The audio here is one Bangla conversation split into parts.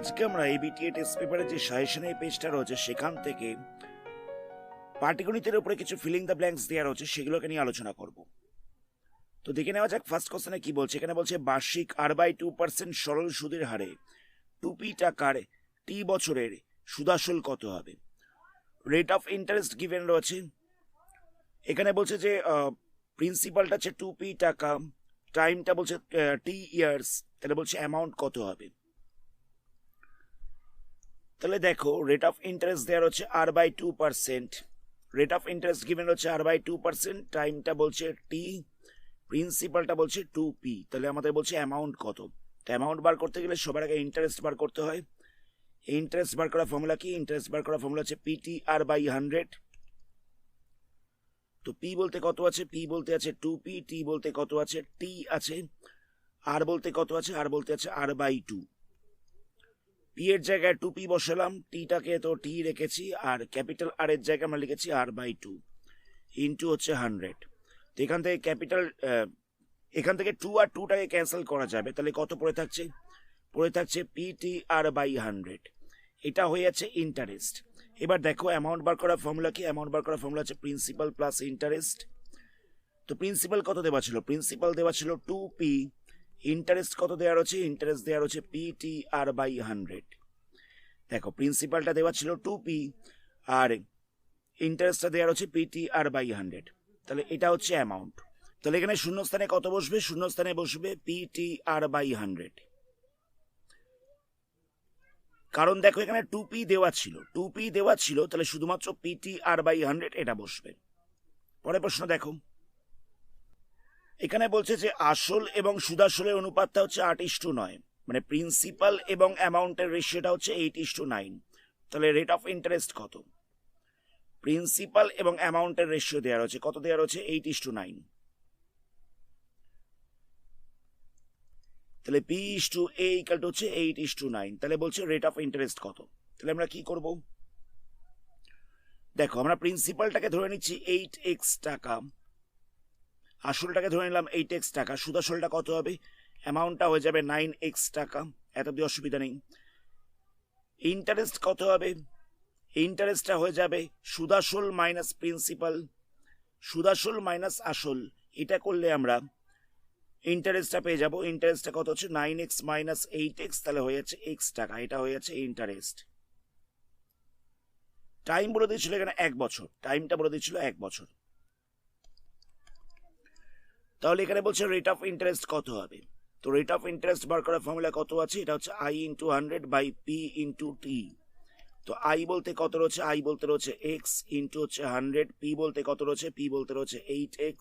আজকে আমরা এবিটিএ টেস্ট পেপারে যে সাজেশনের পেজটা রয়েছে সেখান থেকে পাটিগণিতের উপরে কিছু ফিলিং দ্য ব্ল্যাঙ্কস দেওয়া রয়েছে সেগুলোকে নিয়ে আলোচনা করব। তো দেখে নেওয়া যাক ফার্স্ট কোশ্চেনে কি বলছে। এখানে বলছে বার্ষিক R/2% সরল সুদের হারে 2p টাকার টি বছরের সুদাসল কত হবে। রেট অফ ইন্টারেস্ট গিভেন রয়েছে। এখানে বলছে যে প্রিন্সিপালটা হচ্ছে 2p টাকা, টাইমটা বলছে টি ইয়ার্স, তাহলে বলছে অ্যামাউন্ট কত হবে। তাহলে দেখো রেট অফ ইন্টারেস্ট দেওয়া হচ্ছে R/2%, rate of interest given হচ্ছে R/2%, টাইমটা বলছে টি, প্রিন্সিপালটা বলছে 2p, তাহলে আমাদের বলছে অ্যামাউন্ট কত। তো অ্যামাউন্ট বার করতে গেলে সবার আগে ইন্টারেস্ট বার করতে হয়। ইন্টারেস্ট বার করার ফর্মুলা কি? ইন্টারেস্ট বার করার ফর্মুলা হচ্ছে PTR/100। তো পি বলতে কত আছে? পি বলতে আছে 2p, টি বলতে কত আছে? টি আছে। আর বলতে কত আছে? আর বলতে আছে R/2। পি এর জায়গায় 2p বসালাম, টিটাকে তো টি রেখেছি, আর ক্যাপিটাল আর এর জায়গায় আমরা লিখেছি R/2 ইন্টু হচ্ছে 100। তো এখান থেকে এখান থেকে 2 আর 2টাকে ক্যান্সেল করা যাবে, তাহলে কত পড়ে থাকছে? পড়ে থাকছে PTR/100। এটা হয়ে যাচ্ছে ইন্টারেস্ট। এবার দেখো অ্যামাউন্ট বার করার ফর্মুলা কি? অ্যামাউন্ট বার করার ফর্মুলা হচ্ছে প্রিন্সিপাল প্লাস ইন্টারেস্ট। তো প্রিন্সিপাল কত দেওয়া ছিল? প্রিন্সিপাল দেওয়া ছিল 2p, ইন্টারেস্ট কত দেওয়া রয়েছে? ইন্টারেস্ট দেওয়া রয়েছে PTR/100। দেখো প্রিন্সিপালটা দেওয়া ছিল 2p আর ইন্টারেস্টটা দেওয়া রয়েছে PTR/100, তাহলে এটা হচ্ছে অ্যামাউন্ট। তাহলে এখানে শূন্যস্থানে কত বসবে? শূন্যস্থানে বসবে PTR/100, কারণ দেখো এখানে 2p দেওয়া ছিল, তাহলে শুধুমাত্র PTR/100 এটা বসবে। পরের প্রশ্ন দেখো, এখানে বলছে যে আসল এবং সুদাসলের অনুপাতটা হচ্ছে 8:9, মানে প্রিন্সিপাল এবং অ্যামাউন্টের রেশিওটা হচ্ছে 8:9। তাহলে রেট অফ ইন্টারেস্ট কত? প্রিন্সিপাল এবং অ্যামাউন্টের রেশিও দেওয়া রয়েছে, কত দেওয়া রয়েছে? 8:9। তাহলে P/A ইকুয়াল হচ্ছে 8:9। তাহলে বলছে রেট অফ ইন্টারেস্ট কত। তাহলে আমরা কি করব? দেখো আমরা প্রিন্সিপালটাকে ধরে নিচ্ছি 8x টাকা, আসলটাকে ধরে নিলাম 8x টাকা, সুদাসলটা কত হবে? অ্যামাউন্টটা হয়ে যাবে 9x টাকা, এত দিয়ে অসুবিধা নেই। ইন্টারেস্ট কত হবে? ইন্টারেস্টটা হয়ে যাবে সুদাসল মাইনাস প্রিন্সিপাল, সুদাসল মাইনাস আসল, এটা করলে আমরা ইন্টারেস্টটা পেয়ে যাবো। ইন্টারেস্টটা কত হচ্ছে? 9x মাইনাস 8x, তাহলে হয়ে যাচ্ছে x টাকা, এটা হয়ে যাচ্ছে ইন্টারেস্ট। টাইম বলে দিয়েছিল এখানে 1 বছর, টাইমটা বলে দিয়েছিল 1 বছর। তাহলে এখানে বলছে রেট অফ ইন্টারেস্ট কত হবে। তো রেট অফ ইন্টারেস্ট বার করার ফর্মুলা কত আছে? এটা হচ্ছে I/100/P/T। তো I বলতে কত রয়েছে? I বলতে রয়েছে x ইন্টু হচ্ছে 100, P বলতে কত রয়েছে? P বলতে রয়েছে 8x,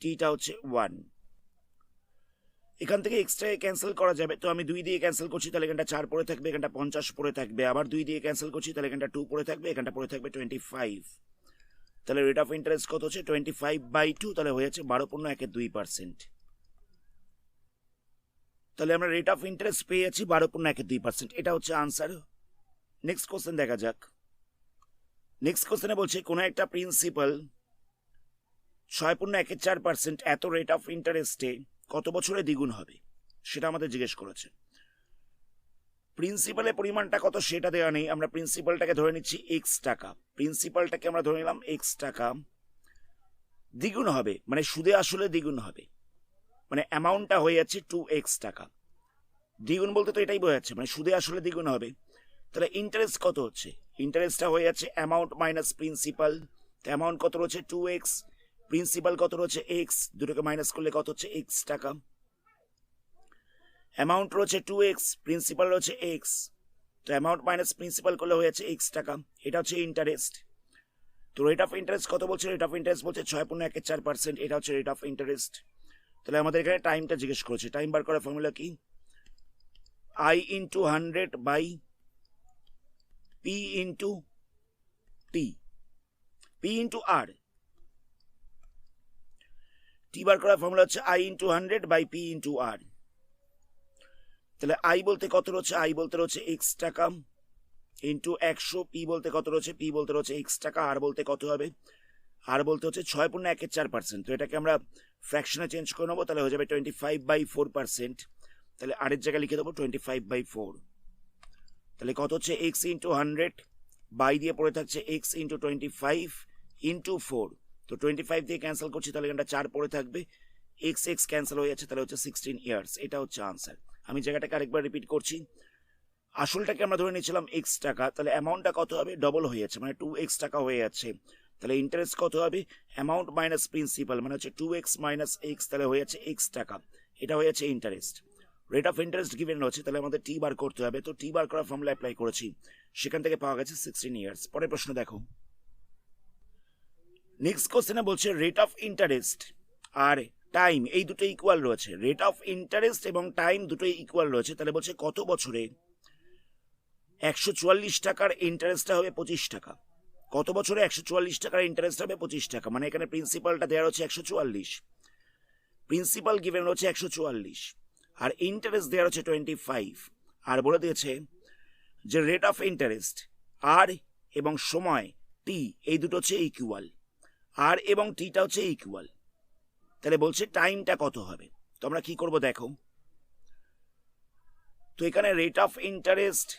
টিটা হচ্ছে 1। এখান থেকে এক্সট্রা ক্যান্সেল করা যাবে, তো আমি 2 দিয়ে ক্যান্সেল করছি, তাহলে এখানটা 4 পড়ে থাকবে, এখানটা 50 পড়ে থাকবে। আবার 2 দিয়ে ক্যান্সেল করছি, তাহলে এখানটা 2 পড়ে থাকবে, এখানটা পড়ে থাকবে 25। তাহলে রেট অফ ইন্টারেস্ট কত হচ্ছে? 25/2, তাহলে হয়ে যাচ্ছে 12.12%। তাহলে আমরা রেট অফ ইন্টারেস্ট পেয়ে যাচ্ছি 12.12%, এটা হচ্ছে আনসার। নেক্সট কোশ্চেন দেখা যাক। নেক্সট কোশ্চেনে বলছে কোনো একটা প্রিন্সিপাল 6.14% এত রেট অফ ইন্টারেস্টে কত বছরে দ্বিগুণ হবে, সেটা আমাদের জিজ্ঞেস করেছে। প্রিন্সিপালের পরিমাণটা কত সেটা দেওয়া নেই, আমরা প্রিন্সিপালটাকে ধরে নিচ্ছি x টাকা, প্রিন্সিপালটাকে আমরা ধরে নিলাম x টাকা, দ্বিগুণ হবে মানে সুদে আসলে দ্বিগুণ হবে, মানে অ্যামাউন্টটা হয়ে যাচ্ছে 2x টাকা। দ্বিগুণ বলতে তো এটাই বোঝা যাচ্ছে, মানে সুদে আসলে দ্বিগুণ হবে। তাহলে ইন্টারেস্ট কত হচ্ছে? ইন্টারেস্টটা হয়ে যাচ্ছে অ্যামাউন্ট মাইনাস প্রিন্সিপাল, তো অ্যামাউন্ট কত রয়েছে? 2x, প্রিন্সিপাল কত রয়েছে? x, দুটোকে মাইনাস করলে কত হচ্ছে? x টাকা। অ্যামাউন্ট রয়েছে 2x, প্রিন্সিপাল রয়েছে x, তো অ্যামাউন্ট মাইনাস প্রিন্সিপাল করলে হয়ে যাচ্ছে x টাকা, এটা হচ্ছে ইন্টারেস্ট। তো রেট অফ ইন্টারেস্ট কত বলছে? রেট অফ ইন্টারেস্ট বলছে 6.14%, এটা হচ্ছে রেট অফ ইন্টারেস্ট। তাহলে আমাদের এখানে টাইমটা জিজ্ঞেস করেছে, টাইম বার করার ফর্মুলা কি? I/100/P/T, P/R। টি বার করার ফর্মুলা হচ্ছে I/100/P/R। তাহলে I বলতে কত রয়েছে? I বলতে রয়েছে x টাকা ইন্টু 100, P বলতে কত রয়েছে? P বলতে রয়েছে x টাকা, আর বলতে কত হবে? আর বলতে হচ্ছে 6.14%। তো এটাকে আমরা ফ্র্যাকশনে চেঞ্জ করে নেবো, তাহলে হয়ে যাবে 25/4%। তাহলে আর এর জায়গায় লিখে দেবো 25/4। তাহলে কত হচ্ছে এক্স ইন্টু 100 বাই দিয়ে পড়ে থাকছে এক্স ইন্টু 25 ইন্টু 4। তো 25 দিয়ে ক্যান্সেল করছি, তাহলে এখানটা 4 পড়ে থাকবে, এক্স এক্স ক্যান্সেল হয়ে যাচ্ছে, তাহলে হচ্ছে 16 ইয়ার্স। এটা হচ্ছে আনসার। আমি জায়গাটাকে আরেকবার রিপিট করছি। আসলটাকে আমরা ধরে নিয়েছিলাম এক্স টাকা, তাহলে অ্যামাউন্টটা কত হবে? ডবল হয়ে যাচ্ছে, মানে 2x টাকা হয়ে যাচ্ছে। তাহলে ইন্টারেস্ট কত হবে? অ্যামাউন্ট মাইনাস প্রিন্সিপাল, মানে হচ্ছে 2x মাইনাস এক্স, তাহলে হয়ে যাচ্ছে এক্স টাকা। এটা হয়ে যাচ্ছে interest. Rate of interest given রয়েছে, তাহলে আমাদের টি বার করতে হবে। তো টি বার করার ফর্মুলা অ্যাপ্লাই করেছি, সেখান থেকে পাওয়া গেছে 16 ইয়ার্স। পরের প্রশ্ন দেখো। নেক্সট কোশ্চেনে বলছে রেট অফ ইন্টারেস্ট আর টাইম এই দুটো ইকুয়াল রয়েছে। রেট অফ ইন্টারেস্ট এবং টাইম দুটোই ইকুয়াল রয়েছে, তাহলে বলছে কত বছরে 144 টাকার ইন্টারেস্টটা হবে 25 টাকা। কত বছরে 144 টাকার ইন্টারেস্ট হবে 25 টাকা, মানে এখানে প্রিন্সিপালটা দেওয়া হচ্ছে 144, প্রিন্সিপাল গিভেন হচ্ছে 144, আর ইন্টারেস্ট দেওয়া হচ্ছে 25। আর বলে দিয়েছে যে রেট অফ ইন্টারেস্ট আর এবং সময় টি এই দুটো হচ্ছে ইকুয়াল, আর এবং টিটা হচ্ছে ইকুয়াল। তাহলে বলছে টাইমটা কত হবে। তো আমরা কি করব দেখো। তো এখানে রেট অফ ইন্টারেস্ট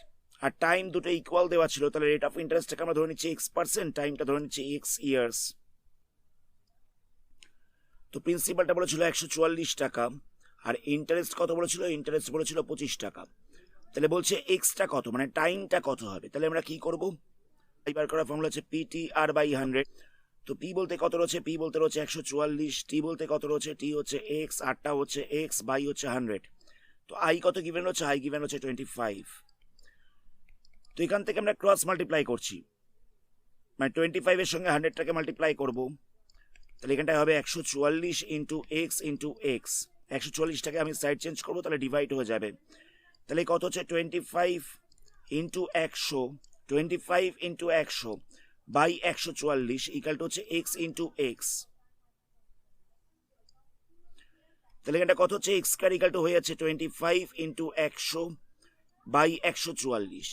আর টাইম দুটো ইকুয়াল দেওয়া ছিল, তাহলে রেট অফ ইন্টারেস্টটাকে আমরা ধরে নিচ্ছি x%, টাইমটা ধরে নিচ্ছি x ইয়ার্স। তো প্রিন্সিপালটা বলেছিল 144 টাকা, আর ইন্টারেস্ট কত বলেছিল? ইন্টারেস্ট বলেছিল 25 টাকা। তাহলে বলছে এক্সটা কত, মানে টাইমটা কত হবে। তাহলে আমরা কি করব? এবার করার ফর্মুলা হচ্ছে PTR বাই 100। তো পি বলতে কত রয়েছে? পি বলতে রয়েছে 144, টি বলতে কত রয়েছে? টি হচ্ছে এক্স, আরটা হচ্ছে এক্স, বাই হচ্ছে 100। তো আই কত গিভেন হচ্ছে? আই গিভেন হচ্ছে 25। তো এখান থেকে আমরা ক্রস মাল্টিপ্লাই করছি, মানে 25 এর সঙ্গে 100টাকে মাল্টিপ্লাই করব। তাহলে এখানটায় হবে 144 ইন্টু এক্স ইন্টু এক্স। 144টাকে আমি সাইড চেঞ্জ করবো, তাহলে ডিভাইড হয়ে যাবে। তাহলে কত হচ্ছে 25 into 100, 25 into 100 by 144 equal to হচ্ছে এক্স ইন্টু এক্স। তাহলে এখানটা কত হচ্ছে? এক্স স্কয়ার ইকাল টু হয়ে যাচ্ছে 25 ইন্টু 100 বাই 144।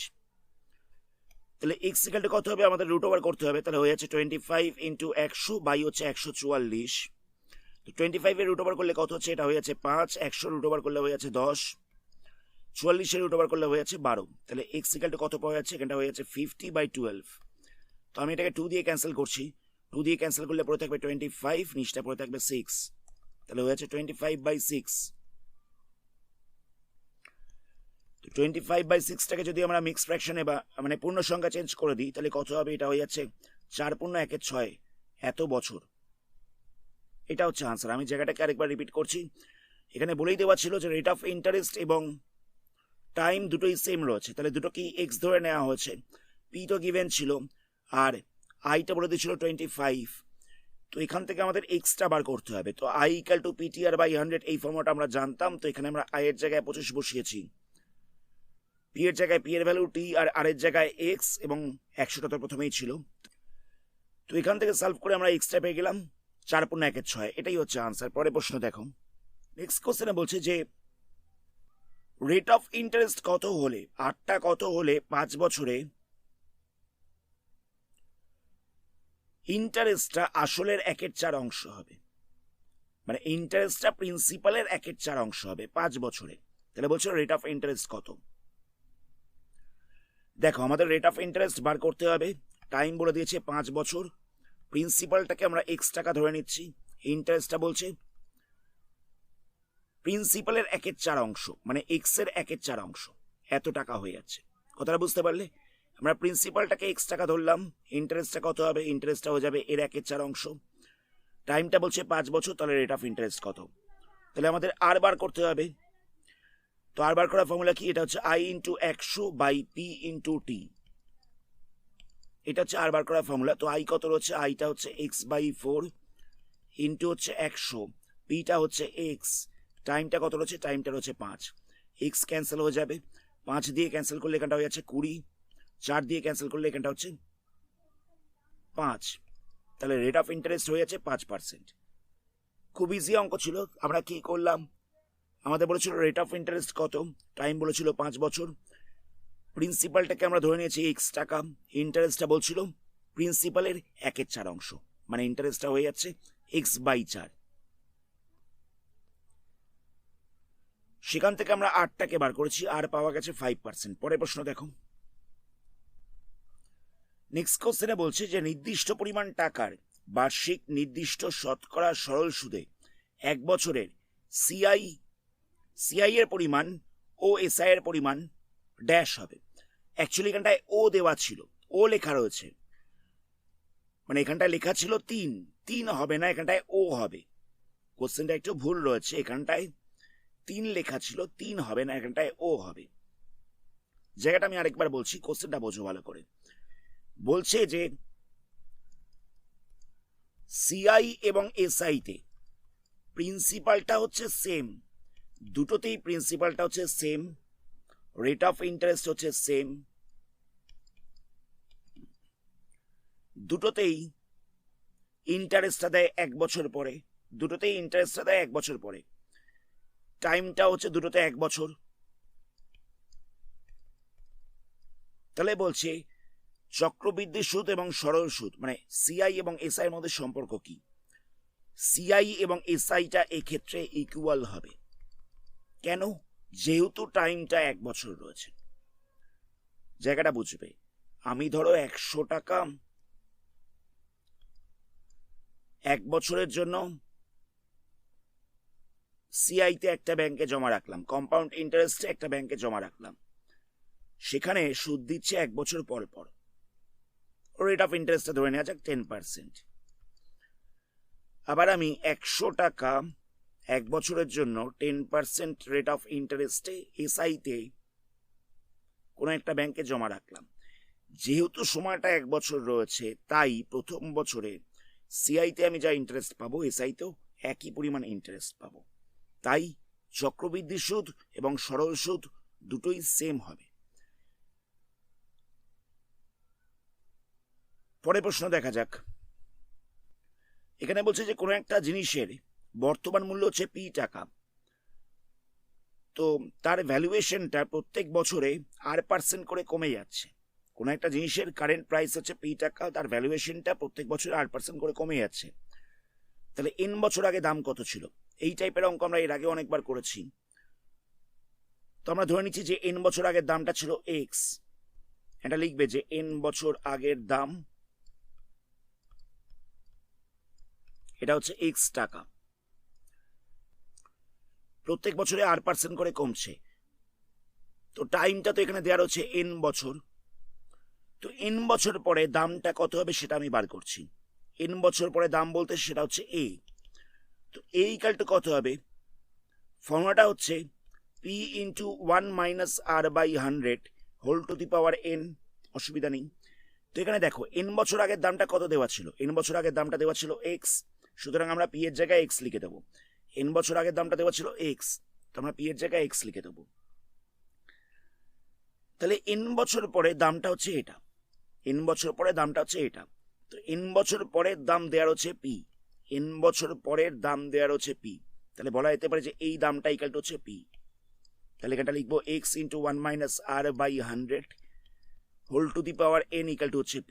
তাহলে এক্স ইকাল টু কত হবে? আমাদের রুট ওভার করতে হবে, তাহলে হয়ে যাচ্ছে 25 ইন্টু 100 বাই হচ্ছে 144। তো 25 এর রুট ওভার করলে কত হচ্ছে? এটা হয়ে যাচ্ছে 5, 100 রুট ওভার করলে হয়ে যাচ্ছে 10, 44 এর রুট ওভার করলে হয়ে যাচ্ছে 12। তাহলে এক্স ইকাল টু কত পাওয়া যাচ্ছে? এখানটা হয়ে যাচ্ছে 50/12। তো আমি এটাকে 2 দিয়ে ক্যান্সেল করছি, 2 দিয়ে ক্যান্সেল করলে পড়ে থাকবে 25, নিচটা পড়ে থাকবে 6, তাহলে হয়ে যাচ্ছে 25/6। তো 25/6টাকে যদি আমরা মিক্স ফ্র্যাকশনে বা মানে পূর্ণ সংখ্যা চেঞ্জ করে দিই, তাহলে কত হবে? এটা হয়ে যাচ্ছে 4 পূর্ণ 1 6, এত বছর। এটা হচ্ছে আনসার। আমি জায়গাটাকে আরেকবার রিপিট করছি। এখানে বলেই দেওয়া ছিল যে রেট অফ ইন্টারেস্ট এবং টাইম দুটোই সেম রয়েছে, তাহলে দুটো কি এক্স ধরে নেওয়া হয়েছে। পি তো গিভেন ছিল, আর আইটা বলে দিয়েছিল 25। তো এখান থেকে আমাদের এক্সটা বার করতে হবে। তো I equal to PTR by 100 এই ফর্মুলাটা আমরা জানতাম। তো এখানে আমরা আই এর জায়গায় 25 বসিয়েছি, পি এর জায়গায় পি এর ভ্যালু টি, আর এর জায়গায় এক্স, এবং 100টা তো প্রথমেই ছিল। তো এখান থেকে সলভ করে আমরা এক্সটা পেয়ে গেলাম 4 পূর্ণ 1 6। এটাই হচ্ছে আনসার। পরে প্রশ্ন দেখো। নেক্সট কোশ্চেনে বলছে যে রেট অফ ইন্টারেস্ট কত হলে, আটটা কত হলে 5 বছরে ইন্টারেস্টটা আসলের 1/4 অংশ হবে, মানে ইন্টারেস্টটা প্রিন্সিপালের 1/4 অংশ হবে 5 বছরে। তাহলে বলছো রেট অফ ইন্টারেস্ট কত। দেখো আমাদের রেট অফ ইন্টারেস্ট বার করতে হবে। টাইম বলে দিয়েছে 5 বছর, প্রিন্সিপালটাকে আমরা x টাকা ধরে নিচ্ছি, ইন্টারেস্টটা বলছে প্রিন্সিপালের 1/4 অংশ, মানে এক্স এর 1/4 অংশ, এত টাকা হয়ে যাচ্ছে। কথাটা বুঝতে পারলে? আমরা প্রিন্সিপালটাকে x টাকা ধরলাম, ইন্টারেস্টটা কত হবে? ইন্টারেস্টটা হয়ে যাবে এর 1/4 অংশ। টাইমটা বলছে 5 বছর, তাহলে রেট অফ ইন্টারেস্ট কত। তাহলে আমাদের আর বার করতে হবে। তো আর বার করার ফর্মুলা কি? এটা হচ্ছে I into 100 by P into T. এটা হচ্ছে আর বার করার ফর্মুলা। তো আই কত রয়েছে? আইটা হচ্ছে x/4 ইন্টু হচ্ছে 100, পিটা হচ্ছে এক্স, টাইমটা কত রয়েছে? টাইমটা রয়েছে 5। এক্স ক্যান্সেল হয়ে যাবে, 5 দিয়ে ক্যান্সেল করলে এখানটা হয়ে যাচ্ছে 20, 4 দিয়ে ক্যান্সেল করলে এখানটা হচ্ছে 5। তাহলে রেট অফ ইন্টারেস্ট হয়ে যাচ্ছে 5%। খুব ইজি অঙ্ক ছিল। আমরা কি করলাম? আমাদের বলেছিল রেট অফ ইন্টারেস্ট কত, টাইম বলেছিল 5 বছর, প্রিন্সিপালটাকে আমরা ধরে নিয়েছি x টাকা, ইন্টারেস্টটা বলছিল প্রিন্সিপালের 1/4 অংশ, মানে ইন্টারেস্টটা হয়ে যাচ্ছে x/4। সেখান থেকে আমরা আরটাকে বার করেছি, আর পাওয়া গেছে 5%। পরের প্রশ্ন দেখো। নেক্সট কোশ্চেনে বলছে যে নির্দিষ্ট পরিমাণ টাকার বার্ষিক নির্দিষ্ট শতকরা সরল সুদে 1 বছরের সিআই এর পরিমাণ ও এসআই এর পরিমাণ ড্যাশ হবে। অ্যাকচুয়ালি এখানটায় ও দেওয়া ছিল, ও লেখা রয়েছে, মানে এখানটায় লেখা ছিল 3 হবে না, এখানটায় ও হবে। কোশ্চেনটা একটু ভুল রয়েছে, এখানটায় 3 লেখা ছিল, 3 হবে না, এখানটায় ও হবে। জায়গাটা আমি আরেকবার বলছি, কোশ্চেনটা বোঝো ভালো করে। বলছে যে সিআই এবং এসআই তে প্রিন্সিপালটা হচ্ছে সেম, দুটোতেই প্রিন্সিপালটা হচ্ছে সেম, রেট অফ ইন্টারেস্ট হচ্ছে সেম, দুটোতেই ইন্টারেস্টটা দেয় 1 বছর পরে, দুটোতেই ইন্টারেস্টটা দেয় 1 বছর পরে, টাইমটা হচ্ছে দুটোতে 1 বছর। তাহলে বলছে চক্রবৃদ্ধি সুদ এবং সরল সুদ মানে সিআই এবং এসআই এর মধ্যে সম্পর্ক কি? সিআই এবং এসআইটা এক্ষেত্রে ইকুয়াল হবে। কেন? যেহেতু টাইমটা 1 বছর রয়েছে। জায়গাটা বুঝবে, আমি ধরো 100 টাকা 1 বছরের জন্য সিআইতে একটা ব্যাংকে জমা রাখলাম, কম্পাউন্ড ইন্টারেস্টে একটা ব্যাংকে জমা রাখলাম, সেখানে সুদ দিচ্ছে 1 বছর পর পর, রেট অফ ইন্টারেস্টটা ধরে নেওয়া যাক 10%। আবার আমি 100 টাকা 1 বছরের জন্য 10% রেট অফ ইন্টারেস্টে এসআইতে কোনো একটা ব্যাংকে জমা রাখলাম। যেহেতু সময়টা 1 বছর রয়েছে, তাই প্রথম বছরে সিআইতে আমি যা ইন্টারেস্ট পাবো এসআইতেও একই পরিমাণ ইন্টারেস্ট পাবো, তাই চক্রবৃদ্ধি সুদ এবং সরল সুদ দুটোই সেম হবে। পরের প্রশ্ন দেখা যাক। এখানে বলছে যে কোনো একটা জিনিসের বর্তমান মূল্য হচ্ছে পি টাকা, তো তার ভ্যালুয়েশনটা প্রত্যেক বছরে R% করে কমে যাচ্ছে। কোনো একটা জিনিসের কারেন্ট প্রাইস হচ্ছে পি টাকা, তার ভ্যালুয়েশনটা প্রত্যেক বছরে R% করে কমে যাচ্ছে। তাহলে n বছর আগে দাম কত ছিল? এই টাইপের অঙ্ক আমরা এর আগে অনেকবার করেছি। তো আমরা ধরে নিচ্ছি যে n বছর আগের দামটা ছিল x, এটা লিখবে যে n বছর আগের দাম এটা হচ্ছে x টাকা, প্রত্যেক বছরে R% করে কমছে। তো টাইমটা তো এখানে দেওয়া রয়েছে n বছর, তো n বছর পরে দামটা কত হবে সেটা আমি বার করছি। n বছর পরে দাম বলতে সেটা হচ্ছে a, তো a ইকাল টু কত হবে? ফর্মুলাটা হচ্ছে p into 1 minus r by 100 whole to the power n, অসুবিধা নেই। তো এখানে দেখো n বছর আগের দামটা কত দেওয়া ছিল? n বছর আগের দামটা দেওয়া ছিল x, সুতরাং আমরা p এর জায়গায় x লিখে দেবো। n বছর আগের দামটা দেওয়া ছিল x, তো আমরা p এর জায়গায় x লিখে দেবো। তাহলে n বছর পরে দামটা হচ্ছে এটা, n বছর পরে দামটা হচ্ছে এটা, তো n বছর পরের দাম দেওয়ার হচ্ছে p, n বছর পরের দাম দেওয়ার হচ্ছে p, তাহলে বলা যেতে পারে যে এই দামটা ইকাল টু হচ্ছে p। তাহলে এটা লিখবো x into 1 minus r by 100 whole to the power n equal to হচ্ছে p।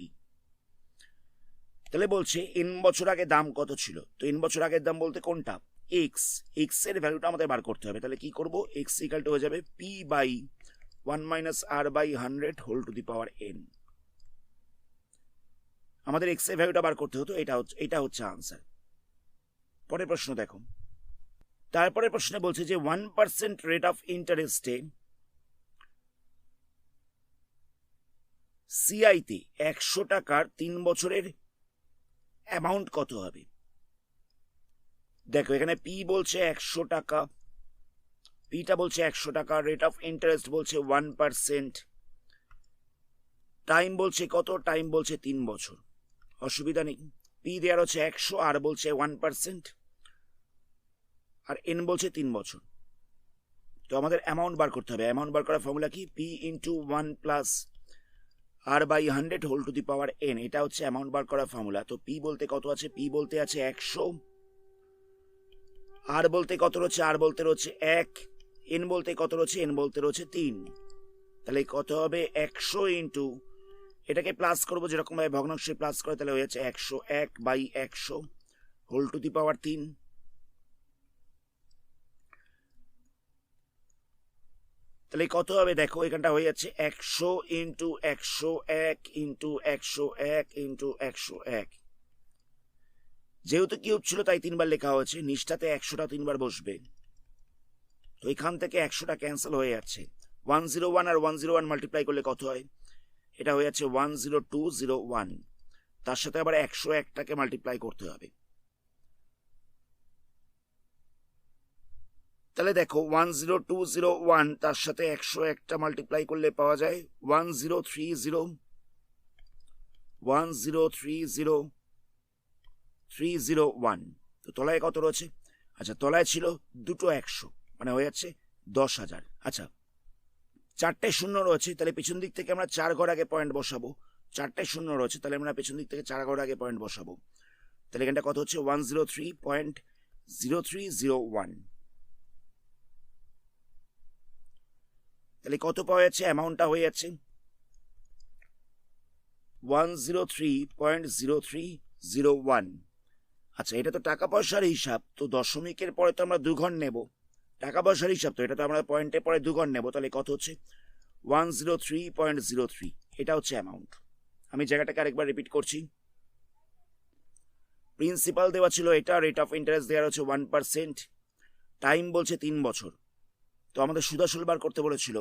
তাহলে বলছে n বছর আগে দাম কত ছিল? তো n বছর আগের দাম বলতে কোনটা? x, x এর ভ্যালুটা আমাদের বার করতে হবে। তাহলে কি করব? x ইকাল টু হয়ে যাবে p by 1 minus r by 100 whole to the power n। আমাদের x এর ভ্যালুটা বার করতে হতো, এটা হচ্ছে আনসার। পরের প্রশ্ন দেখো। তারপরে প্রশ্নে বলছে যে 1% রেট অফ ইন্টারেস্টে সিআইতে 100 টাকার 3 বছরের অ্যামাউন্ট কত হবে? দেখো এখানে পি বলছে 100 টাকা, পিটা বলছে 100 টাকা, রেট অফ ইন্টারেস্ট বলছে 1%, টাইম বলছে কত? টাইম বলছে 3 বছর, অসুবিধা নেই। পি দেওয়ার হচ্ছে 100, আর বলছে 1%, আর এন বলছে 3 বছর। তো আমাদের অ্যামাউন্ট বার করতে হবে। অ্যামাউন্ট বার করার ফর্মুলা কি? P into 1 plus r by 100 whole to the power n, এটা হচ্ছে অ্যামাউন্ট বার করার ফর্মুলা। তো পি বলতে কত আছে? পি বলতে আছে 100, আর বলতে কত রয়েছে? আর বলতে রয়েছে 1, এন বলতে কত রয়েছে? এন বলতে রয়েছে 3। তাহলে কত হবে? 100 ইন্টু, এটাকে প্লাস করবো যেরকম ভাবে ভগ্নাংশে প্লাস করে, তাহলে হয়ে যাচ্ছে 101 বাই 100 হোল টু দি পাওয়ার 3। তাহলে কত হবে দেখো, এখানটা হয়ে যাচ্ছে 100 ইন্টু 101 ইন্টু 101 ইন্টু 101। যেহেতু কিউব ছিল তাই 3 বার লেখা হয়েছে, নিচটাতে 100টা 3 বার বসবে, তো এখান থেকে 100টা ক্যান্সেল হয়ে যাচ্ছে। 101 আর 101 মাল্টিপ্লাই করলে কত হয়, এটা হয়ে যাচ্ছে 10201। তার সাথে আবার 101টাকে মাল্টিপ্লাই করতে হবে। তাহলে দেখো 10201 তার সাথে 101টা মাল্টিপ্লাই করলে পাওয়া যায় 1030301। তো তলায় কত রয়েছে, আচ্ছা তলায় ছিল দুটো 100, মানে হয়ে যাচ্ছে 10,000। আচ্ছা 4টে শূন্য রয়েছে, তাহলে পেছন দিক থেকে আমরা 4 ঘর আগে পয়েন্ট বসাবো। 4টে শূন্য রয়েছে, তাহলে আমরা পেছন দিক থেকে 4 ঘর আগে পয়েন্ট বসাবো। তাহলে এখানটা কত হচ্ছে 103.0301। তাহলে কত পাওয়া যাচ্ছে, অ্যামাউন্টটা হয়ে যাচ্ছে 103.0301। আচ্ছা এটা তো টাকা পয়সার হিসাব, তো দশমিকের পরে তো আমরা 2 ঘর নেব, টাকা পয়সার হিসাব তো, এটা তো আমরা পয়েন্টের পরে 2 ঘর নেব। তাহলে কত হচ্ছে 103.03, এটা হচ্ছে অ্যামাউন্ট। আমি জায়গাটাকে আরেকবার রিপিট করছি। প্রিন্সিপাল দেওয়া ছিল এটা, রেট অফ ইন্টারেস্ট দেওয়া হচ্ছে 1%, টাইম বলছে 3 বছর। তো আমাদের সুদ-আসল বার করতে বলেছিল,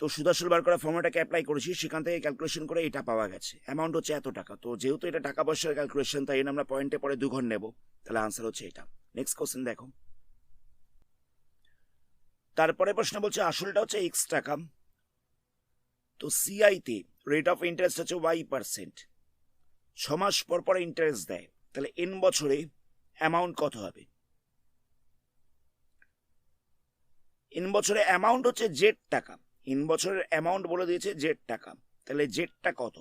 তো সুদ-আসল বার করা ফর্মুলাটাকে অ্যাপ্লাই করেছি, সেখান থেকে ক্যালকুলেশন করে এটা পাওয়া গেছে। অ্যামাউন্ট হচ্ছে এত টাকা। তো যেহেতু এটা টাকা পয়সার ক্যালকুলেশন, তাই আমরা পয়েন্টে পরে 2 ঘর নেব। তাহলে আনসার হচ্ছে এটা। নেক্সট কোশ্চেন দেখো। তারপরে প্রশ্ন বলছে আসলটা হচ্ছে x টাকা, তো সিআই তে রেট অফ ইন্টারেস্ট হচ্ছে y%, 6 মাস পর পর ইন্টারেস্ট দেয়, তাহলে n বছরে অ্যামাউন্ট কত হবে? n বছরে অ্যামাউন্ট হচ্ছে z টাকা, n বছরের অ্যামাউন্ট বলে দিয়েছে z টাকা, তাহলে জেডটা কত?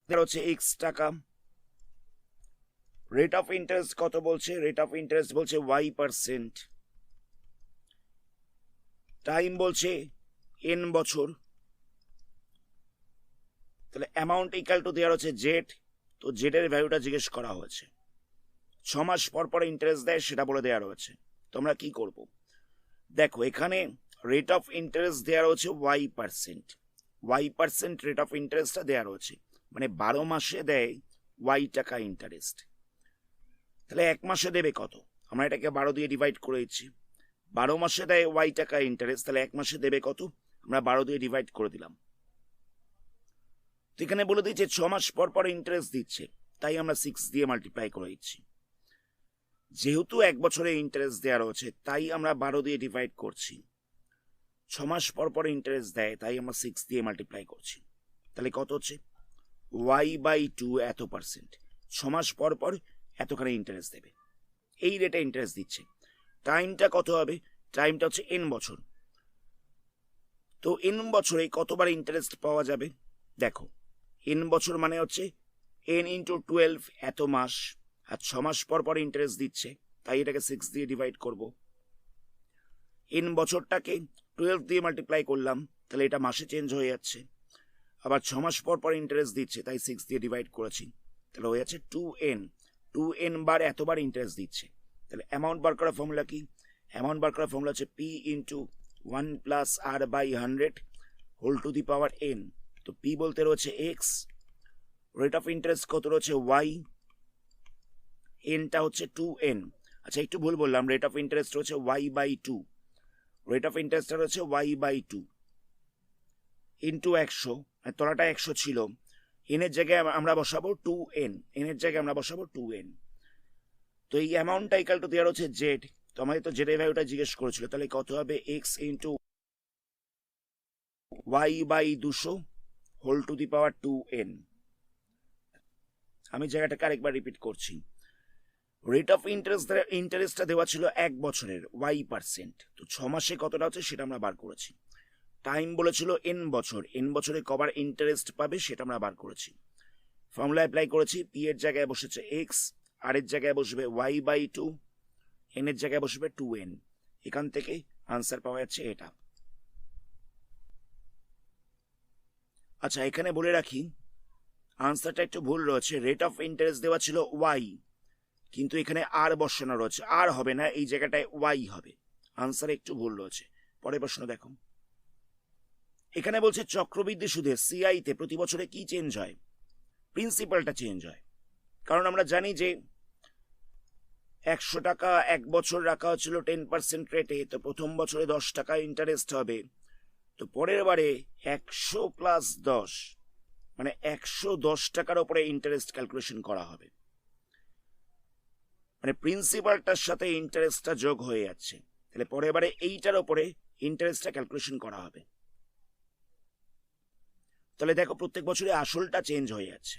হচ্ছে x টাকা, রেট অফ ইন্টারেস্ট কত বলছে, রেট অফ ইন্টারেস্ট বলছে y%, টাইম বলছে n বছর, তাহলে অ্যামাউন্ট ইকাল টু দেওয়ার হচ্ছে জেড, তো জেডের ভ্যালুটা জিজ্ঞেস করা হয়েছে। 6 মাস পর পর ইন্টারেস্ট দেয় সেটা বলে দেওয়া রয়েছে। তোমরা কি করব, দেখো এখানে রেট অফ ইন্টারেস্ট দেওয়া রয়েছে y%, রেট অফ ইন্টারেস্টটা দেওয়া রয়েছে, মানে 12 মাসে দেয় y টাকা ইন্টারেস্ট। তাহলে 1 মাসে দেবে কত, আমরা এটাকে 12 দিয়ে ডিভাইড করে দিচ্ছি। 12 মাসে দেয় y টাকা ইন্টারেস্ট, তাহলে 1 মাসে দেবে কত, আমরা 12 দিয়ে ডিভাইড করে দিলাম। তো এখানে বলে দিচ্ছে 6 মাস পর পর ইন্টারেস্ট দিচ্ছে, তাই আমরা 6 দিয়ে মাল্টিপ্লাই করে দিচ্ছি। যেহেতু 1 বছরে ইন্টারেস্ট দেওয়া রয়েছে, তাই আমরা 12 দিয়ে ডিভাইড করছি। 6 মাস পর পর ইন্টারেস্ট দেয়, তাই আমরা 6 দিয়ে মাল্টিপ্লাই করছি। তাহলে কত হচ্ছে y/2 এত %, 6 মাস পর পর এতখানি ইন্টারেস্ট দেবে, এই রেটে ইন্টারেস্ট দিচ্ছে। টাইমটা কত হবে, টাইমটা হচ্ছে n বছর, তো n বছরে কতবার ইন্টারেস্ট পাওয়া যাবে? দেখো n বছর মানে হচ্ছে n × 12 এত মাস, আর 6 মাস পর পর ইন্টারেস্ট দিচ্ছে, তাই এটাকে 6 দিয়ে ডিভাইড করব। n বছরটাকে 12 দিয়ে মাল্টিপ্লাই করলাম, তাহলে এটা মাসে চেঞ্জ হয়ে যাচ্ছে। আবার 6 মাস পর পর ইন্টারেস্ট দিচ্ছে, তাই 6 দিয়ে ডিভাইড করেছি, তাহলে হয়ে যাচ্ছে 2n বার এতবার ইন্টারেস্ট দিচ্ছে। তাহলে অ্যামাউন্ট বার করার ফর্মুলা কি, অ্যামাউন্ট বার করার ফর্মুলা হচ্ছে p × 1 + r/100 whole to the power n। তো p বলতে রয়েছে x, রেট অফ ইন্টারেস্ট কত রয়েছে y, nটা হচ্ছে 2n। আচ্ছা একটু ভুল বললাম, রেট অফ ইন্টারেস্ট রয়েছে y/2, রেট অফ ইন্টারেস্টটা রয়েছে y/2 ইন্টু 100, তলাটা 100 ছিল, n এর জায়গায় আমরা বসাবো 2n, n এর জায়গায় আমরা বসাবো 2n। তো এই অ্যামাউন্টটা ইকাল টু দেওয়া হচ্ছে জেড, তো আমাদের তো জেড এর ভ্যালুটা জিজ্ঞেস করেছিল, তাহলে কত হবে x × y/200 whole to the power 2n। আমি জায়গাটাকে আরেকবার রিপিট করছি। রেট অফ ইন্টারেস্টটা দেওয়া ছিল 1 বছরের y%, তো 6 মাসে কতটা হচ্ছে সেটা আমরা বার করেছি। টাইম বলেছিল n বছর, n বছরে কবার ইন্টারেস্ট পাবে সেটা আমরা বার করেছি। ফর্মুলা অ্যাপ্লাই করেছি, p এর জায়গায় বসেছে x, r এর জায়গায় বসবে y/2, n এর জায়গায় বসবে 2n। এখান থেকে আনসার পাওয়া যাচ্ছে এটা। আচ্ছা এখানে বলে রাখি, আনসারটা একটু ভুল রয়েছে। রেট অফ ইন্টারেস্ট দেওয়া ছিল ওয়াই, কিন্তু এখানে আর বসানো রয়েছে, আর হবে না, এই জায়গাটায় ওয়াই হবে। আনসার একটু ভুল রয়েছে। পরের প্রশ্ন দেখো, এখানে বলছে চক্রবৃদ্ধি সুদে সিআই তে প্রতি বছরে কি চেঞ্জ হয়? প্রিন্সিপালটা চেঞ্জ হয়, কারণ আমরা জানি যে 100 টাকা এক বছর রাখা হচ্ছিল 10% রেটে, তো প্রথম বছরে 10 টাকা ইন্টারেস্ট হবে, তো পরের বারে 100 প্লাস 10 মানে 110 টাকার উপরে ইন্টারেস্ট ক্যালকুলেশন করা হবে, মানে প্রিন্সিপালটার সাথে ইন্টারেস্টটা যোগ হয়ে যাচ্ছে। তাহলে পরের বারে এইটার উপরে ইন্টারেস্টটা ক্যালকুলেশন করা হবে। তাহলে দেখো প্রত্যেক বছরে আসলটা চেঞ্জ হয়ে যাচ্ছে।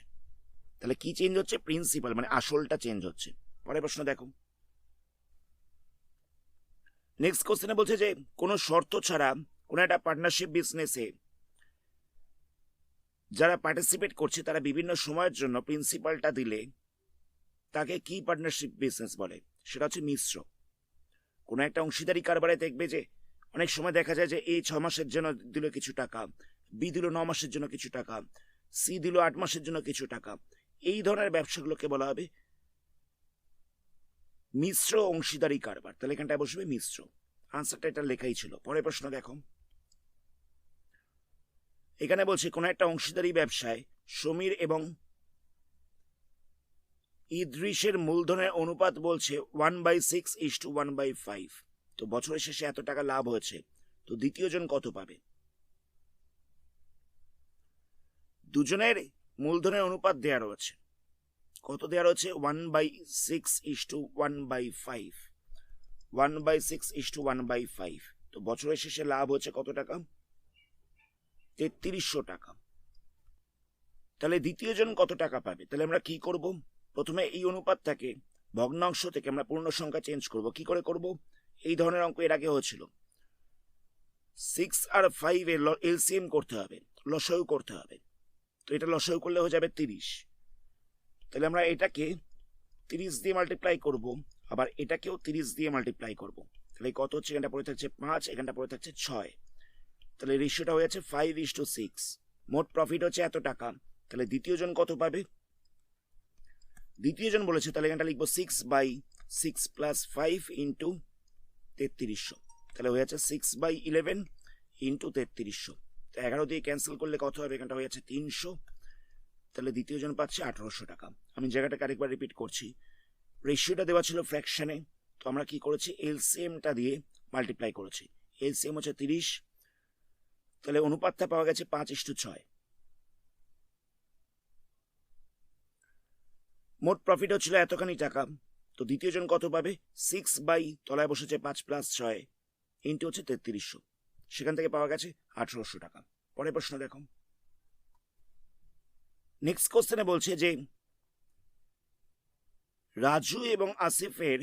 তাহলে কি চেঞ্জ হচ্ছে? প্রিন্সিপাল, মানে আসলটা চেঞ্জ হচ্ছে। পরের প্রশ্ন দেখো, নেক্সট কোশ্চেনে বলছে যে কোনো শর্ত ছাড়া কোনো একটা পার্টনারশিপ বিজনেসে যারা পার্টিসিপেট করছে তারা বিভিন্ন সময়ের জন্য প্রিন্সিপালটা দিলে তাকে কি পার্টনারশিপ বিজনেস বলে? সেটা হচ্ছে মিশ্র। কোনো একটা অংশীদারি কারবারে দেখবে যে অনেক সময় দেখা যায় যে এই 6 মাসের জন্য দিল কিছু টাকা, বি দিল 9 মাসের জন্য কিছু টাকা, সি দিল 8 মাসের জন্য কিছু টাকা। এই ধরনের ব্যবসাগুলোকে বলা হবে মিশ্র অংশীদারি কারবার। তাহলে এখানটায় বসবে মিশ্র। আনসারটা এটা লেখাই ছিল। পরের প্রশ্ন দেখো, এখানে বলছে কোন একটা অংশীদারি ব্যবসায় সমীর এবং ইদ্রিসের মূলধনের অনুপাত বলছে 1/6:1/5। তো বছরের শেষে এত টাকা লাভ হয়েছে, তো দ্বিতীয় জন কত পাবে? দুজনের মূলধনের অনুপাত দেওয়া রয়েছে, কত দেওয়া রয়েছে? 1/6:1/5, 1/6:1/5। তো বছরের শেষে লাভ হচ্ছে কত টাকা? 3300 টাকা। তাহলে দ্বিতীয় জন কত টাকা পাবে? তাহলে আমরা কি করব? প্রথমে এই অনুপাতটাকে ভগ্নাংশ থেকে আমরা পূর্ণ সংখ্যা চেঞ্জ করব। কি করে করব? এই ধরনের অঙ্ক এর আগে হয়েছিল। 6 আর 5 এর এলসিএম করতে হবে, লসাগু করতে হবে। তো এটা লসাগু করলে হয়ে যাবে 30। তাহলে আমরা এটাকে 30 দিয়ে মাল্টিপ্লাই করব, আবার এটাকেও 30 দিয়ে মাল্টিপ্লাই করব। তাহলে কত হচ্ছে? এখানটা পড়ে থাকছে 5, এখানটা পড়ে থাকছে 6। তাহলে রেশিওটা হয়ে যাচ্ছে 5:6। মোট প্রফিট হচ্ছে এত টাকা। তাহলে দ্বিতীয় জন কত পাবে? দ্বিতীয় জন বলেছে, তাহলে এখানটা লিখবো 6/6 প্লাস 5 ইন্টু 3300। তাহলে হয়ে যাচ্ছে 6/11 ইন্টু 3300। তো 11 দিয়ে ক্যান্সেল করলে কত হবে? এখানটা হয়ে যাচ্ছে 300। তাহলে দ্বিতীয় জন পাচ্ছে 1800 টাকা। আমি জায়গাটাকে আরেকবার রিপিট করছি। রেশিওটা দেওয়া ছিল ফ্র্যাকশনে, তো আমরা কি করেছি? এলসিএমটা দিয়ে মাল্টিপ্লাই করেছি। এলসিএম হচ্ছে 30, তাহলে অনুপাতটা পাওয়া গেছে 5:6। মোট প্রফিট হচ্ছিল এতখানি টাকা, তো দ্বিতীয় জন কত পাবে? 6 তলায় বসেছে 5 প্লাস 6 ইন্টু হচ্ছে 3300, সেখান থেকে পাওয়া গেছে 1800 টাকা। পরের প্রশ্ন দেখো, নেক্সট কোশ্চেনে বলছে যে রাজু এবং আসিফের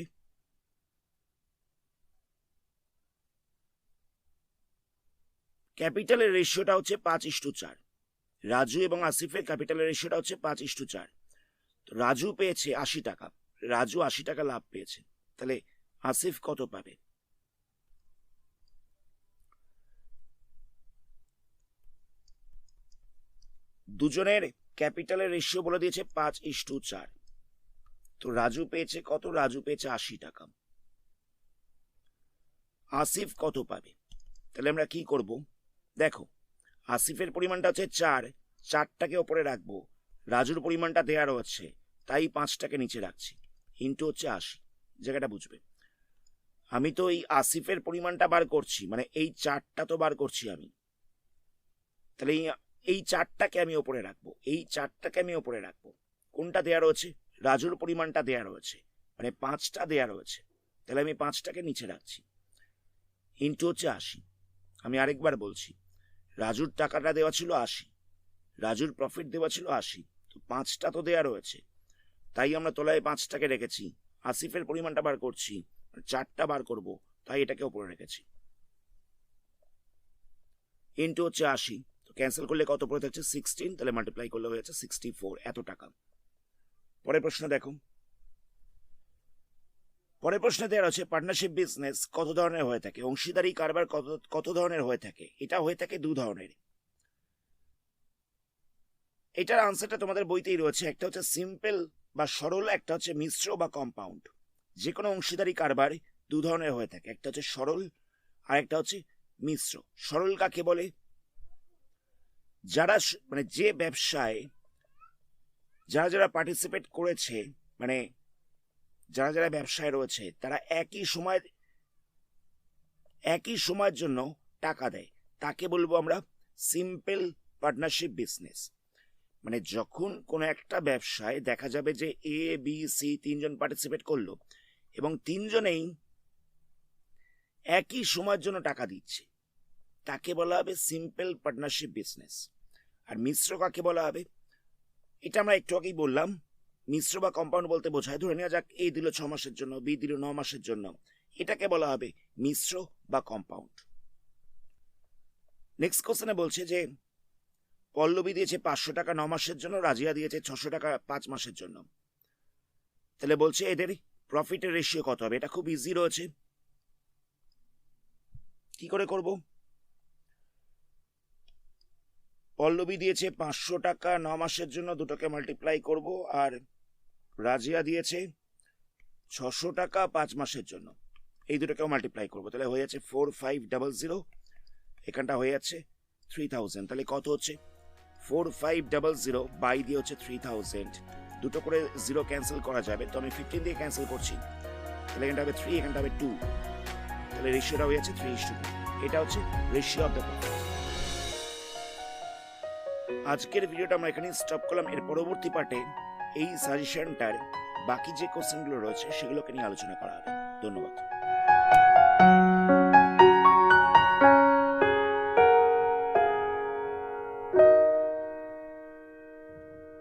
ক্যাপিটালের রেশিওটা হচ্ছে 5:4। রাজু এবং আসিফের ক্যাপিটালের রেশিওটা হচ্ছে 5:4। তো রাজু পেয়েছে 80 টাকা, রাজু 80 টাকা লাভ পেয়েছে, তাহলে আসিফ কত পাবে? দুজনের ক্যাপিটালের রেশিও বলে দিয়েছে 5:4। তো রাজু পেয়েছে কত? রাজু পেয়েছে 80 টাকা। আসিফ কত পাবে? তাহলে আমরা কি করব? দেখো, আসিফের পরিমাণটা হচ্ছে 4, 4টাকে ওপরে রাখবো, রাজুর পরিমাণটা দেওয়া রয়েছে তাই 5টাকে নিচে রাখছি, ইন্টু হচ্ছে 80। জায়গাটা বুঝবে, আমি তো এই আসিফের পরিমাণটা বার করছি, মানে এই 4টা তো বার করছি আমি। তাহলে এই 4টাকে আমি ওপরে রাখবো, এই 4টাকে আমি ওপরে রাখবো। কোনটা দেয়া রয়েছে? রাজুর পরিমাণটা দেয়া রয়েছে, মানে 5টা দেয়া রয়েছে, তাহলে আমি 5টাকে নিচে রাখছি, ইন্টু হচ্ছে 80। আমি আরেকবার বলছি, রাজুর টাকাটা দেওয়া ছিল 80, রাজুর প্রফিট দেওয়া ছিল 80, তো 5টা তো দেয়া রয়েছে, তাই আমরা তলায় 5টাকে রেখেছি। আসিফের পরিমাণটা বার করছি, 4টা বার করব, তাই এটাকে উপরে রেখেছি, ইন্টু হচ্ছে 80। তো ক্যান্সেল করলে কত পড়ে থাকছে? 16, তাহলে মাল্টিপ্লাই করলে হয়ে যাচ্ছে 64, এত টাকা। পরের প্রশ্ন দেখো, পরের প্রশ্নে দেওয়া আছে পার্টনারশিপ বিজনেস কত ধরনের হয়ে থাকে? অংশীদারি কারবার কত ধরনের হয়ে থাকে? এটা হয়ে থাকে 2 ধরনের। এটার আনসারটা তোমাদের বইতেই রয়েছে। একটা হচ্ছে সিম্পল বা সরল, একটা হচ্ছে মিশ্র বা কম্পাউন্ড। যে কোনো অংশীদারি কারবার দু ধরনের হয়ে থাকে, একটা হচ্ছে সরল আর একটা হচ্ছে মিশ্র। সরল কাকে বলে? যারা মানে যে ব্যবসায় যারা যারা পার্টিসিপেট করেছে, মানে যারা যারা ব্যবসায় রয়েছে, তারা একই সময়ের জন্য টাকা দেয়, তাকে বলবো আমরা সিম্পল পার্টনারশিপ বিজনেস। মানে যখন কোনো একটা ব্যবসায় দেখা যাবে যে এ বি সি তিনজন পার্টিসিপেট করলো এবং তিনজনেই একই সময়ের জন্য টাকা দিচ্ছে, তাকে বলা হবে সিম্পল পার্টনারশিপ বিজনেস। আর মিশ্র কাকে বলা হবে? এটা আমরা একটু আগেই বললাম। মিশ্র বা কম্পাউন্ড বলতে বোঝায়, ধরে নেওয়া যাক এ দিল 6 মাসের জন্য, বি দিল 9 মাসের জন্য, এটাকে বলা হবে মিশ্র বা কম্পাউন্ড। নেক্সট কোশ্চেনে বলছে যে পল্লবী দিয়েছে 500 টাকা 9 মাসের জন্য, রাজিয়া দিয়েছে 600 টাকা 5 মাসের জন্য। তাহলে বলছে এদের প্রফিটের রেশিও কত হবে? এটা খুব ইজি রয়েছে। কি করে করব? পল্লবী দিয়েছে 500 টাকা 9 মাসের জন্য, দুটোকে মাল্টিপ্লাই করব, আর রাজিয়া দিয়েছে 600 টাকা 5 মাসের জন্য, এই দুটোকেও মাল্টিপ্লাই করবো। তাহলে হয়ে যাচ্ছে 4500, এখানটা হয়ে যাচ্ছে 3000। তাহলে কত হচ্ছে? 4500 বাই দিয়ে হচ্ছে 3000, দুটো করে জিরো ক্যান্সেল করা যাবে, তো আমি 15 দিয়ে ক্যান্সেল করছি। তাহলে এখানটা হবে 3, এখানটা হবে 2, তাহলে রেশিওটা হয়ে যাচ্ছে 3:2। এটা হচ্ছে রেশিও অফ দ্য প্রফিট। আজকের ভিডিওটা আমরা এখানে স্টপ করলাম। এর পরবর্তী পার্টে এই সাজেশনটার বাকি যে কোশ্চেনগুলো রয়েছে সেগুলোকে নিয়ে আলোচনা করা হবে। ধন্যবাদ।